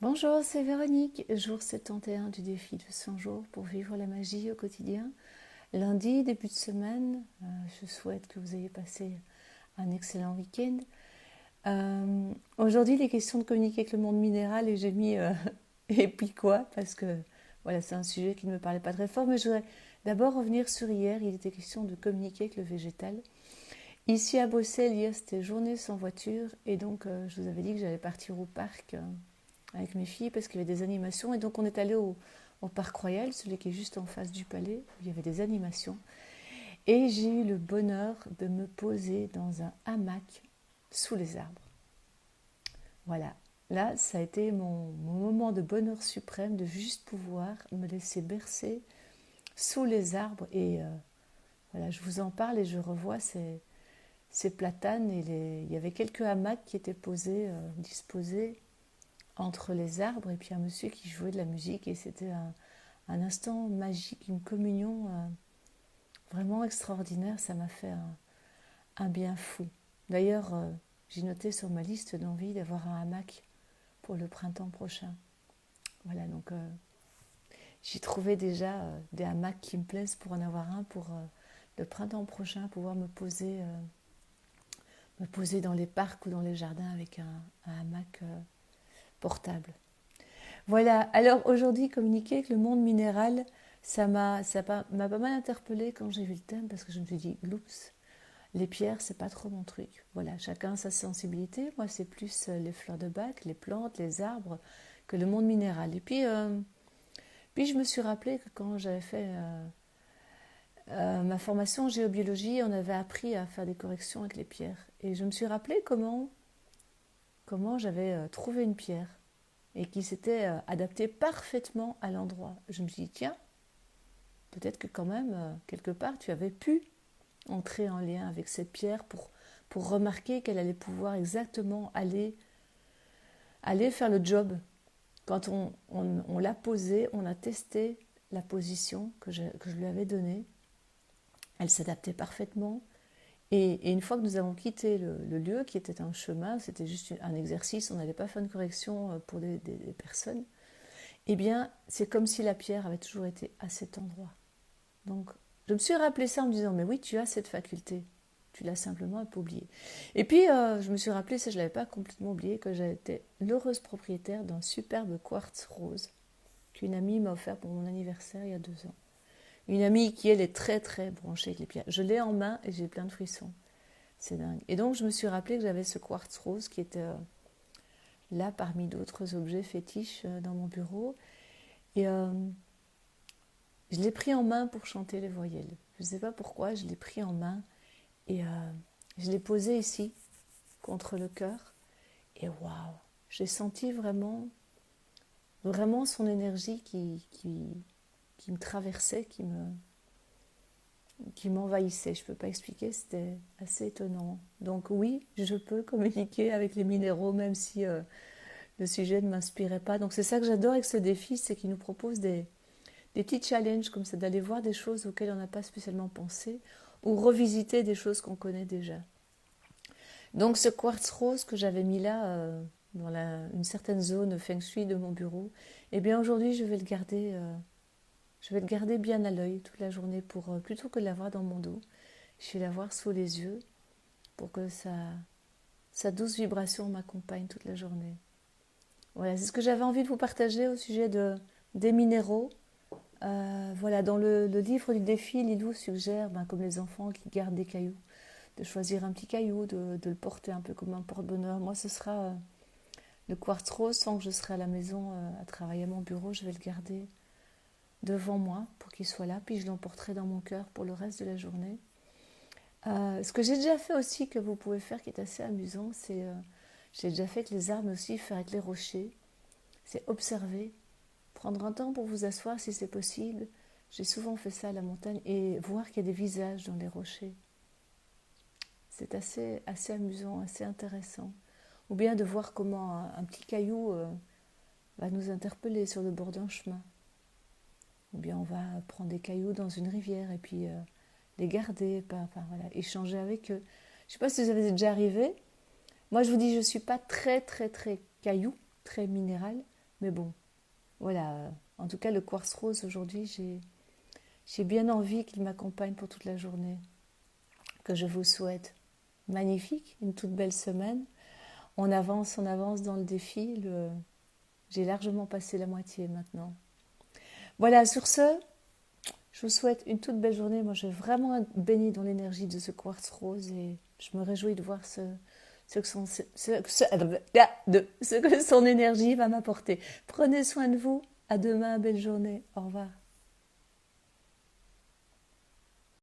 Bonjour, c'est Véronique, jour 71 du défi de 100 jours pour vivre la magie au quotidien. Lundi, début de semaine, je souhaite que vous ayez passé un excellent week-end. Aujourd'hui, il est question de communiquer avec le monde minéral et j'ai mis et puis quoi parce que voilà, c'est un sujet qui ne me parlait pas très fort, mais je voudrais d'abord revenir sur hier. Il était question de communiquer avec le végétal. Ici à Bruxelles, hier c'était journée sans voiture et donc je vous avais dit que j'allais partir au parc avec mes filles parce qu'il y avait des animations. Et donc on est allé au Parc Royal, celui qui est juste en face du palais, où il y avait des animations. Et j'ai eu le bonheur de me poser dans un hamac sous les arbres. Voilà, là ça a été mon moment de bonheur suprême de juste pouvoir me laisser bercer sous les arbres. Et voilà, je vous en parle et je revois ces platanes. Il y avait quelques hamacs qui étaient posés, disposés entre les arbres, et puis un monsieur qui jouait de la musique, et c'était un instant magique, une communion vraiment extraordinaire. Ça m'a fait un bien fou. D'ailleurs, j'ai noté sur ma liste d'envie d'avoir un hamac pour le printemps prochain. Voilà, donc j'ai trouvé déjà des hamacs qui me plaisent pour en avoir un pour le printemps prochain, pouvoir me poser dans les parcs ou dans les jardins avec un hamac portable. Voilà, alors aujourd'hui, communiquer avec le monde minéral, m'a pas mal interpellée quand j'ai vu le thème, parce que je me suis dit, oups, les pierres, c'est pas trop mon truc. Voilà, chacun sa sensibilité. Moi, c'est plus les fleurs de bac, les plantes, les arbres, que le monde minéral. Et puis je me suis rappelé que quand j'avais fait ma formation en géobiologie, on avait appris à faire des corrections avec les pierres. Et je me suis rappelé comment j'avais trouvé une pierre et qui s'était adaptée parfaitement à l'endroit. Je me suis dit, tiens, peut-être que quand même, quelque part, tu avais pu entrer en lien avec cette pierre pour remarquer qu'elle allait pouvoir exactement aller faire le job. Quand on l'a posée, on a testé la position que je lui avais donnée. Elle s'adaptait parfaitement. Et une fois que nous avons quitté le lieu, qui était un chemin, c'était juste un exercice, on n'allait pas faire une correction pour des personnes, eh bien, c'est comme si la pierre avait toujours été à cet endroit. Donc, je me suis rappelé ça en me disant, mais oui, tu as cette faculté. Tu l'as simplement un peu oublié. Et puis, je me suis rappelé, ça je ne l'avais pas complètement oublié, que j'étais l'heureuse propriétaire d'un superbe quartz rose qu'une amie m'a offert pour mon anniversaire il y a 2 ans. Une amie qui, elle, est très, très branchée avec les pierres. Je l'ai en main et j'ai plein de frissons. C'est dingue. Et donc, je me suis rappelé que j'avais ce quartz rose qui était là parmi d'autres objets fétiches dans mon bureau. Et je l'ai pris en main pour chanter les voyelles. Je ne sais pas pourquoi, je l'ai pris en main et je l'ai posé ici, contre le cœur. Et waouh, j'ai senti vraiment, vraiment son énergie qui me traversait, qui m'envahissait. Je ne peux pas expliquer, c'était assez étonnant. Donc oui, je peux communiquer avec les minéraux, même si le sujet ne m'inspirait pas. Donc c'est ça que j'adore avec ce défi, c'est qu'il nous propose des petits challenges comme ça, d'aller voir des choses auxquelles on n'a pas spécialement pensé, ou revisiter des choses qu'on connaît déjà. Donc ce quartz rose que j'avais mis là, dans une certaine zone feng shui de mon bureau, eh bien aujourd'hui je vais le garder bien à l'œil toute la journée pour, plutôt que de l'avoir dans mon dos, je vais l'avoir sous les yeux pour que sa douce vibration m'accompagne toute la journée. Voilà, c'est ce que j'avais envie de vous partager au sujet des minéraux. Voilà, dans le livre du défi, Lilou suggère, comme les enfants qui gardent des cailloux, de choisir un petit caillou, de le porter un peu comme un porte-bonheur. Moi, ce sera le quartz rose, sans que je serai à la maison à travailler à mon bureau. Je vais le garder devant moi pour qu'il soit là, puis je l'emporterai dans mon cœur pour le reste de la journée. Ce que j'ai déjà fait aussi, que vous pouvez faire, qui est assez amusant, c'est, j'ai déjà fait avec les arbres aussi, faire avec les rochers, c'est observer, prendre un temps pour vous asseoir si c'est possible. J'ai souvent fait ça à la montagne et voir qu'il y a des visages dans les rochers. C'est assez amusant, assez intéressant. Ou bien de voir comment un petit caillou va nous interpeller sur le bord d'un chemin. Ou bien on va prendre des cailloux dans une rivière et puis les garder, voilà, échanger avec eux. Je ne sais pas si vous avez déjà arrivé. Moi, je vous dis, je ne suis pas très, très, très caillou, très minéral, Mais bon, voilà. En tout cas, le quartz rose, aujourd'hui, j'ai bien envie qu'il m'accompagne pour toute la journée. Que je vous souhaite magnifique, une toute belle semaine. On avance dans le défi. J'ai largement passé la moitié maintenant. Voilà, sur ce, je vous souhaite une toute belle journée. Moi, j'ai vraiment baigné dans l'énergie de ce quartz rose et je me réjouis de voir ce que son énergie va m'apporter. Prenez soin de vous. À demain, belle journée. Au revoir.